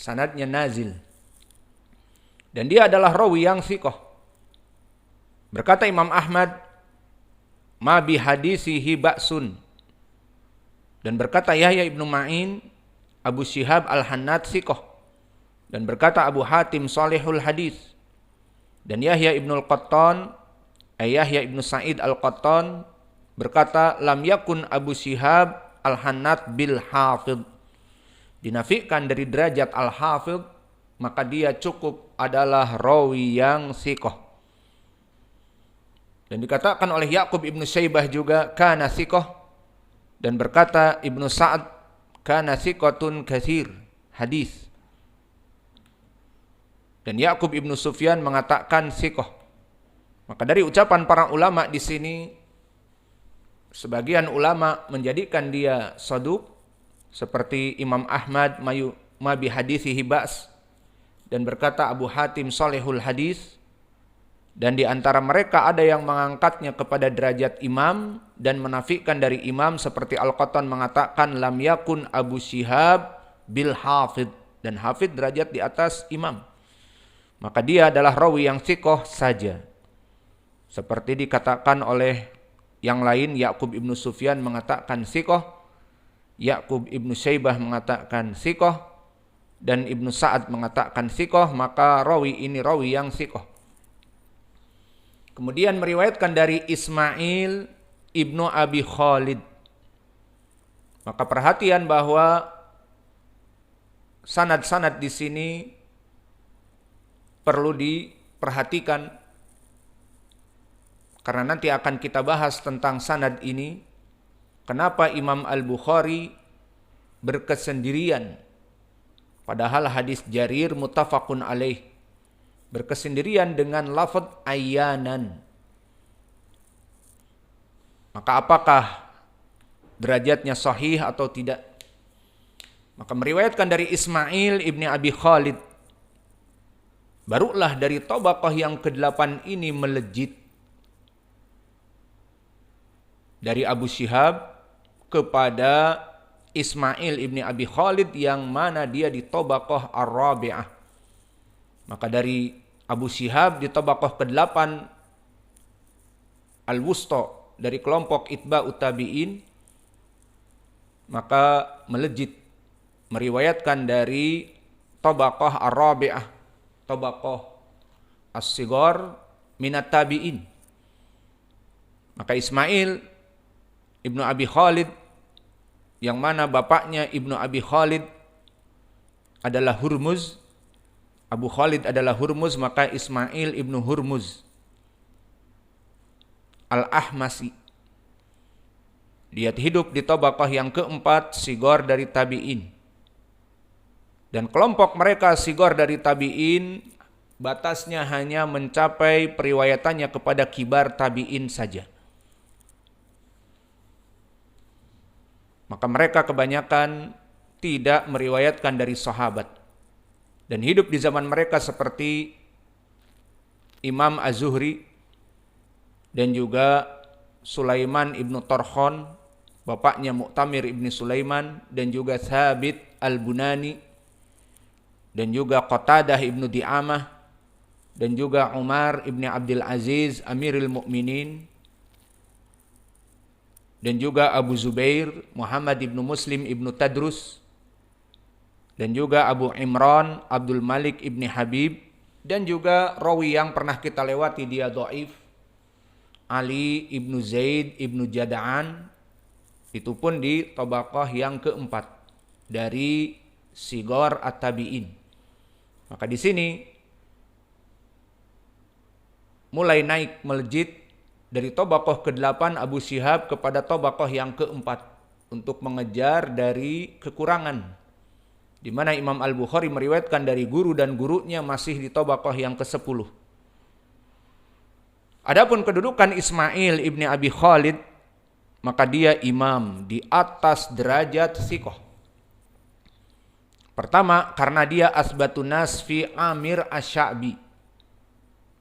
sanadnya nazil. Dan dia adalah rawi yang thiqah. Berkata Imam Ahmad, ma bi hadisihi ba'sun. Dan berkata Yahya ibnu Ma'in, Abu Syihab al-Hannad thiqah. Dan berkata Abu Hatim salihul hadis. Dan Yahya ibnu al-Qattan, Yahya ibnu Sa'id al-Qattan berkata, lam yakun Abu Syihab al-Hannad bil hafidh. Dinafikan dari derajat al-hafidh, maka dia cukup adalah rawi yang thiqah. Dan dikatakan oleh Ya'qub ibnu Syaibah juga kana thiqah. Dan berkata Ibnu Sa'ad kana thiqatun katsir hadis. Dan Ya'qub ibnu Sufyan mengatakan thiqah. Maka dari ucapan para ulama di sini, sebagian ulama menjadikan dia saduq, seperti Imam Ahmad ma bi hadisihi ba's, dan berkata Abu Hatim salihul hadis. Dan di antara mereka ada yang mengangkatnya kepada derajat imam dan menafikan dari imam, seperti Al-Qattan mengatakan lam yakun Abu Syihab bil hafid, dan hafid derajat di atas imam. Maka dia adalah rawi yang thiqah saja. Seperti dikatakan oleh yang lain, Ya'qub ibnu Sufyan mengatakan thiqah, Ya'qub ibnu Syaibah mengatakan thiqah, dan Ibnu Sa'ad mengatakan thiqah, maka rawi ini rawi yang thiqah. Kemudian meriwayatkan dari Ismail ibnu Abi Khalid. Maka perhatian bahwa sanad-sanad di sini perlu diperhatikan, karena nanti akan kita bahas tentang sanad ini. Kenapa Imam Al-Bukhari berkesendirian, padahal hadis Jarir muttafaqun alaih, berkesendirian dengan lafaz ayyanan. Maka apakah derajatnya sahih atau tidak? Maka meriwayatkan dari Ismail ibni Abi Khalid, barulah dari tabaqah yang ke-8 ini melejit dari Abu Syihab kepada Ismail ibni Abi Khalid, yang mana dia di tabaqah ar-rabi'ah. Maka dari Abu Syihab di tabaqah ke-8 al-wusta, dari kelompok itba'ut tabi'in, maka melejit meriwayatkan dari tabaqah ar-rabi'ah, tabaqah as-sigar minat tabi'in. Maka Ismail ibnu Abi Khalid, yang mana bapaknya ibnu Abi Khalid adalah Hurmuz, Abu Khalid adalah Hurmuz, maka Ismail ibnu Hurmuz Al-Ahmasi, dia hidup di tabaqah yang ke-4 sigar dari tabi'in. Dan kelompok mereka sigar dari tabi'in batasnya hanya mencapai periwayatannya kepada kibar tabi'in saja. Maka mereka kebanyakan tidak meriwayatkan dari sahabat. Dan hidup di zaman mereka seperti Imam Az-Zuhri dan juga Sulaiman ibnu Tarkhon, bapaknya Mu'tamir ibnu Sulaiman, dan juga Thabit al-Bunani, dan juga Qatadah ibnu Di'amah, dan juga Umar ibnu Abdul Aziz Amirul Mukminin, dan juga Abu Zubair Muhammad ibnu Muslim ibnu Tadrus, dan juga Abu Imran Abdul Malik ibni Habib, dan juga rawi yang pernah kita lewati dia dhaif, Ali ibnu Zaid ibnu Jada'an, itu pun di tabaqah yang ke-4 dari sigar at-tabi'in. Maka di sini mulai naik melejit dari tabaqah ke-8 Abu Syihab kepada tabaqah yang ke-4 untuk mengejar dari kekurangan, di mana Imam Al-Bukhari meriwayatkan dari guru dan gurunya masih di tabaqah yang ke-10. Adapun kedudukan Ismail ibni Abi Khalid, maka dia imam di atas derajat thiqah. Pertama, karena dia asbatun nas fi Amir Asy-Sya'bi.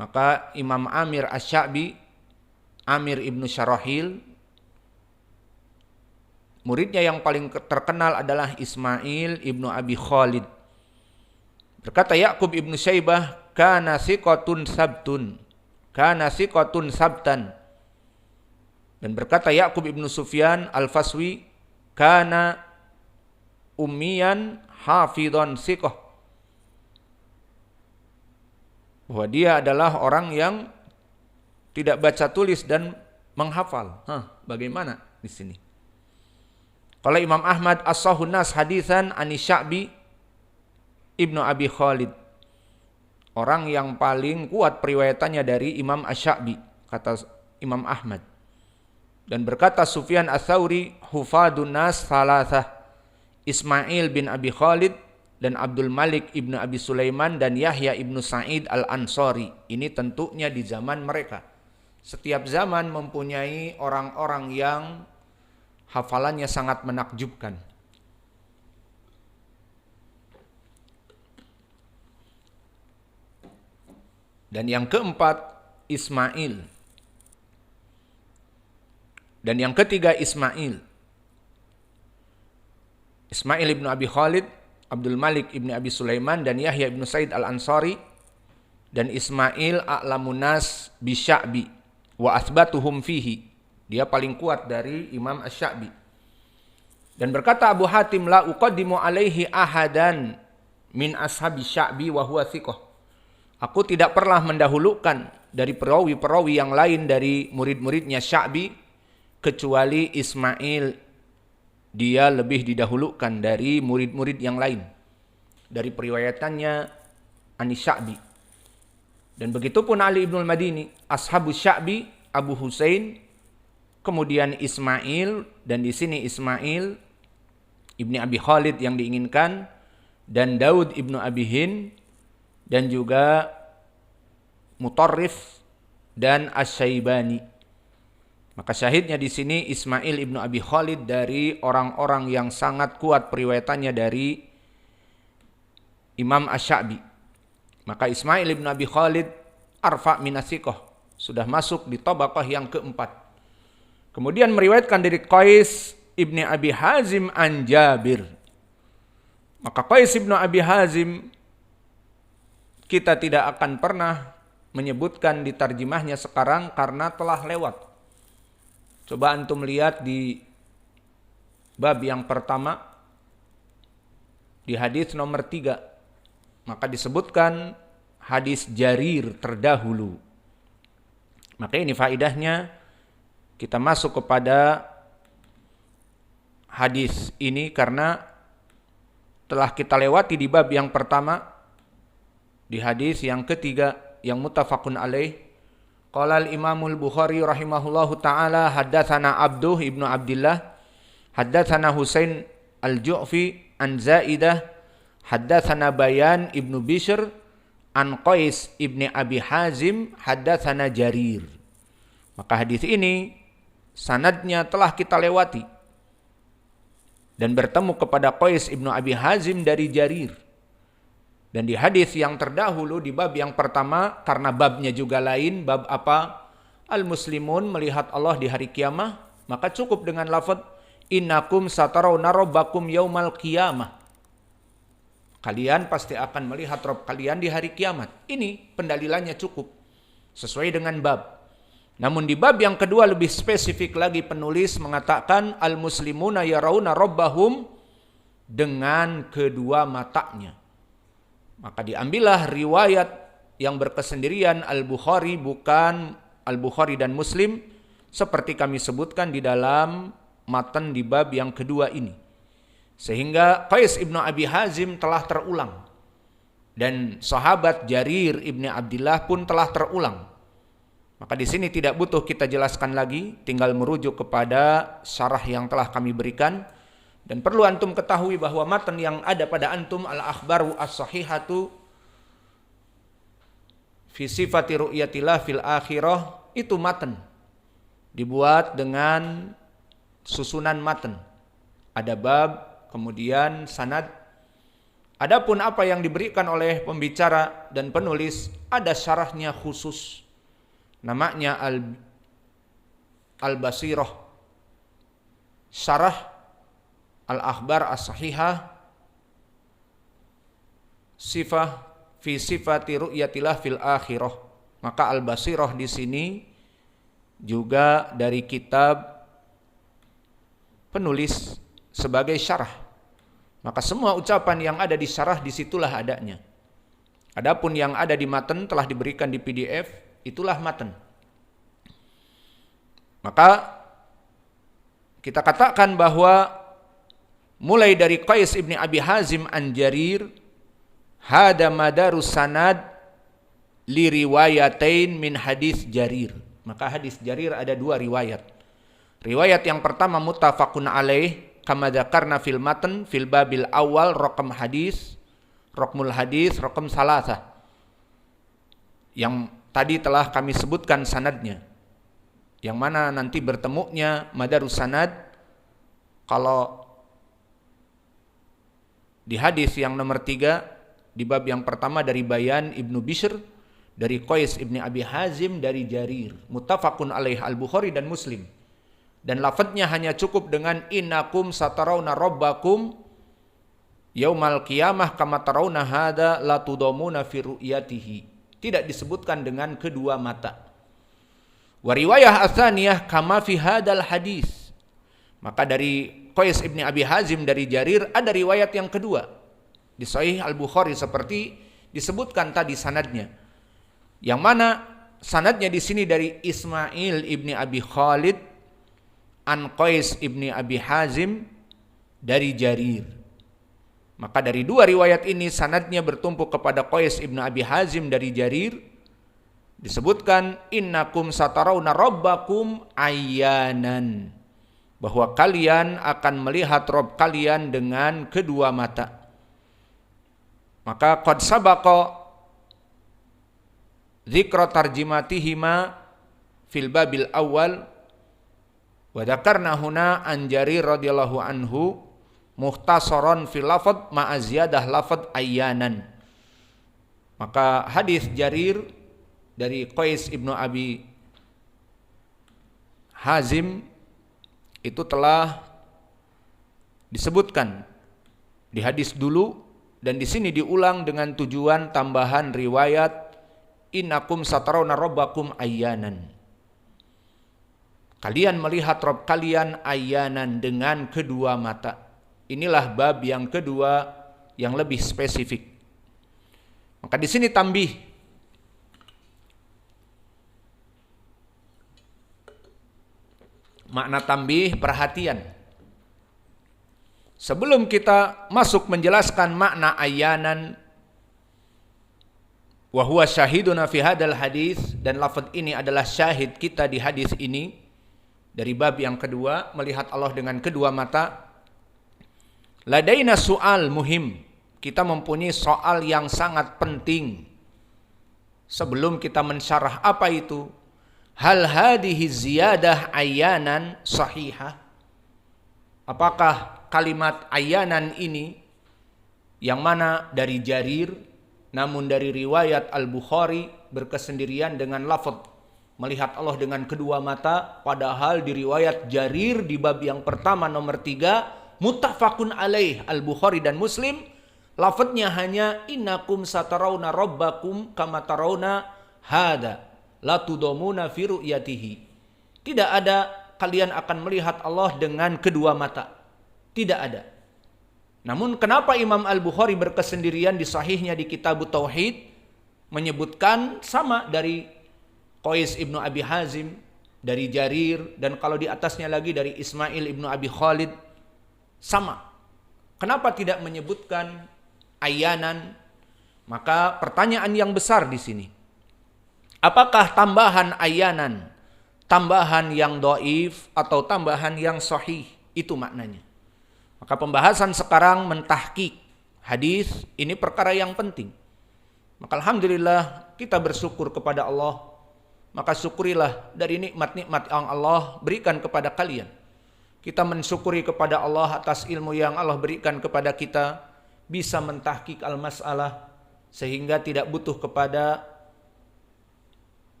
Maka Imam Amir Asy-Sya'bi, Amir ibnu Syarahil, muridnya yang paling terkenal adalah Ismail ibnu Abi Khalid. Berkata Ya'qub ibnu Syaibah, kana siqatun sabtun. Kana siqatun sabtan. Dan berkata Ya'qub ibnu Sufyan al-Faswi, kana ummiyan hafidhan siqah. Bahwa dia adalah orang yang tidak baca tulis dan menghafal. Bagaimana di sini? Kalau Imam Ahmad as-sahun nas hadisan ani Sya'bi ibnu Abi Khalid. Orang yang paling kuat periwayatannya dari Imam Asy-Sya'bi, kata Imam Ahmad. Dan berkata Sufyan ats-Tsauri, hufadun nas salasah, Ismail bin Abi Khalid dan Abdul Malik ibnu Abi Sulaiman dan Yahya ibnu Sa'id al-Ansari. Ini tentunya di zaman mereka. Setiap zaman mempunyai orang-orang yang hafalannya sangat menakjubkan. Dan yang keempat, Ismail. Dan yang ketiga, Ismail. Ismail ibnu Abi Khalid, Abdul Malik ibnu Abi Sulaiman dan Yahya ibnu Sa'id al-Ansari. Dan Ismail a'lamun nas bisya'bi wa athbatuhum fihi. Dia paling kuat dari Imam Asy-Sya'bi. Dan berkata Abu Hatim, la uqaddimu alaihi ahadan min ashabi Sya'bi wa huwa thiqah. Aku tidak pernah mendahulukan dari perawi-perawi yang lain dari murid-muridnya Sya'bi kecuali Ismail. Dia lebih didahulukan dari murid-murid yang lain dari periwayatannya Ani Sya'bi. Dan begitu pun Ali ibn al-Madini, ashabu Sya'bi, Abu Husain, kemudian Ismail, dan di sini Ismail ibni Abi Khalid yang diinginkan, dan Daud ibnu Abi Hind, dan juga Mutarrif dan Asy-Syaibani. Maka syahidnya di sini Ismail ibnu Abi Khalid dari orang-orang yang sangat kuat periwayatannya dari Imam Asy-Sya'bi. Maka Ismail ibnu Abi Khalid arfa minasiqah, sudah masuk di tabaqah yang keempat. Kemudian meriwayatkan dari Qais ibni Abi Hazim an Jabir. Maka Qais ibnu Abi Hazim kita tidak akan pernah menyebutkan di tarjimahnya sekarang karena telah lewat. Coba antum lihat di bab yang pertama, di hadis nomor 3. Maka disebutkan hadis Jarir terdahulu. Maka ini faidahnya kita masuk kepada hadis ini karena telah kita lewati di bab yang pertama. Di hadis yang ketiga yang muttafaqun alaih, qala al-Imamul Bukhari rahimahullahu taala haddatsana Abduh ibnu Abdillah haddatsana Husain al-Ju'fi an Zaidah haddatsana Bayan ibnu Bishr an Qais ibni Abi Hazim haddatsana Jarir. Maka hadis ini sanadnya telah kita lewati dan bertemu kepada Qais ibnu Abi Hazim dari Jarir. Dan di hadis yang terdahulu di bab yang pertama, karena babnya juga lain, bab apa? Al-muslimun melihat Allah di hari kiamah, maka cukup dengan lafaz innakum satarawna rabbakum yaumal qiyamah. Kalian pasti akan melihat Rabb kalian di hari kiamat. Ini pendalilannya cukup sesuai dengan bab. Namun di bab yang kedua lebih spesifik lagi, penulis mengatakan al-muslimuna yarawna rabbahum dengan kedua matanya. Maka diambillah riwayat yang berkesendirian Al-Bukhari, bukan Al-Bukhari dan Muslim, seperti kami sebutkan di dalam matan di bab yang kedua ini. Sehingga Qais ibnu Abi Hazim telah terulang. Dan sahabat Jarir ibni Abdillah pun telah terulang. Maka di sini tidak butuh kita jelaskan lagi, tinggal merujuk kepada syarah yang telah kami berikan. Dan perlu antum ketahui bahwa matan yang ada pada antum al-akhbaru as-sahihatu fi sifati ru'yatillah fil akhirah, itu matan. Dibuat dengan susunan matan. Ada bab, kemudian sanad. Adapun apa yang diberikan oleh pembicara dan penulis, ada syarahnya khusus. Namanya Al-Basirah. Syarah Al-Akhbar As-Sahihah sifah fi sifati ru'yatillah fil akhirah. Maka Al-Basirah di sini juga dari kitab penulis sebagai syarah. Maka semua ucapan yang ada di syarah disitulah adanya. Adapun yang ada di matan telah diberikan di PDF, itulah matan. Maka kita katakan bahwa mulai dari Qais ibni Abi Hazim an Jarir, hada madarus sanad li riwayatain min hadis Jarir. Maka hadis Jarir ada dua riwayat. Riwayat yang pertama muttafaqun alaih kama dzakarna fil matan fil babil awal raqam hadis, raqmul hadis, raqam salasah. Yang tadi telah kami sebutkan sanadnya. Yang mana nanti bertemunya madarus sanad kalau di hadis yang nomor 3 di bab yang pertama dari Bayan Ibnu Bishr dari Qais ibni Abi Hazim dari Jarir, muttafaqun alaih Al-Bukhari dan Muslim. Dan lafadznya hanya cukup dengan innakum satarawna rabbakum yaumal qiyamah kama tarawna hada la tudamuna fi ru'yatihi. Tidak disebutkan dengan kedua mata. Wa riwayah atsaniyah kama fi hadal hadis. Maka dari Qais ibni Abi Hazim dari Jarir ada riwayat yang kedua di Sahih Al-Bukhari seperti disebutkan tadi sanadnya. Yang mana sanadnya di sini dari Ismail ibni Abi Khalid an Qais ibni Abi Hazim dari Jarir. Maka dari dua riwayat ini sanadnya bertumpu kepada Qais ibni Abi Hazim dari Jarir. Disebutkan innakum satarawna rabbakum ayyanan, bahwa kalian akan melihat Rabb kalian dengan kedua mata. Maka qad sabaqa dzikra tarjimatihima fil babil awal wa dzakarna huna an Jarir radhiyallahu anhu mukhtasaran fil lafadz ma'a ziyadah lafadz ayyanan. Maka hadis Jarir dari Qais ibnu Abi Hazim itu telah disebutkan di hadis dulu dan di sini diulang dengan tujuan tambahan riwayat innakum satarawna rabbakum ayyanan. Kalian melihat Rabb kalian ayyanan dengan kedua mata. Inilah bab yang kedua yang lebih spesifik. Maka di sini tambih. Makna tambih perhatian. Sebelum kita masuk menjelaskan makna ayanan wa huwa syahiduna fi hadal hadis, dan lafaz ini adalah syahid kita di hadis ini dari bab yang kedua, melihat Allah dengan kedua mata. Ladaina soal muhim, kita mempunyai soal yang sangat penting sebelum kita mensyarah apa itu. Hal hadhihi ziyadah ayanan sahihah? Apakah kalimat ayanan ini yang mana dari Jarir namun dari riwayat Al-Bukhari berkesendirian dengan lafaz melihat Allah dengan kedua mata, padahal di riwayat Jarir di bab yang pertama nomor 3 muttafaqun alaih Al-Bukhari dan Muslim, lafaznya hanya innakum satarawna rabbakum kama tarawna hada la tudomuna fi ru'yatihi. Tidak ada kalian akan melihat Allah dengan kedua mata. Tidak ada. Namun kenapa Imam Al-Bukhari berkesendirian di sahihnya di Kitab Tauhid menyebutkan sama dari Qais ibnu Abi Hazim, dari Jarir, dan kalau di atasnya lagi dari Ismail ibnu Abi Khalid, sama. Kenapa tidak menyebutkan ayanan? Maka pertanyaan yang besar di sini. Apakah tambahan ayanan, tambahan yang dhaif atau tambahan yang sahih? Itu maknanya. Maka pembahasan sekarang mentahqiq hadis ini perkara yang penting. Maka alhamdulillah kita bersyukur kepada Allah. Maka syukurilah dari nikmat-nikmat yang Allah berikan kepada kalian. Kita mensyukuri kepada Allah atas ilmu yang Allah berikan kepada kita, bisa mentahqiq al-mas'alah sehingga tidak butuh kepada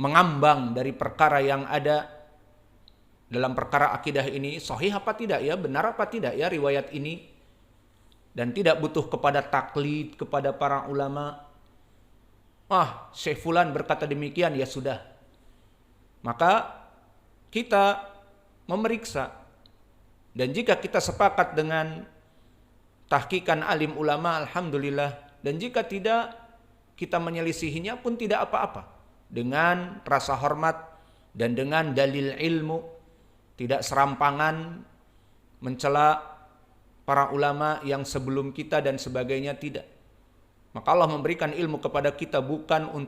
mengambang dari perkara yang ada dalam perkara akidah ini, sahih apa tidak ya, benar apa tidak ya riwayat ini. dan tidak butuh kepada taklid kepada para ulama. Syekh Fulan berkata demikian, ya sudah. Maka kita memeriksa, dan jika kita sepakat dengan tahqiqan alim ulama, alhamdulillah, dan jika tidak, kita menyelisihinya pun tidak apa-apa, dengan rasa hormat dan dengan dalil ilmu, tidak serampangan mencela para ulama yang sebelum kita dan sebagainya, tidak. Maka Allah memberikan ilmu kepada kita bukan untuk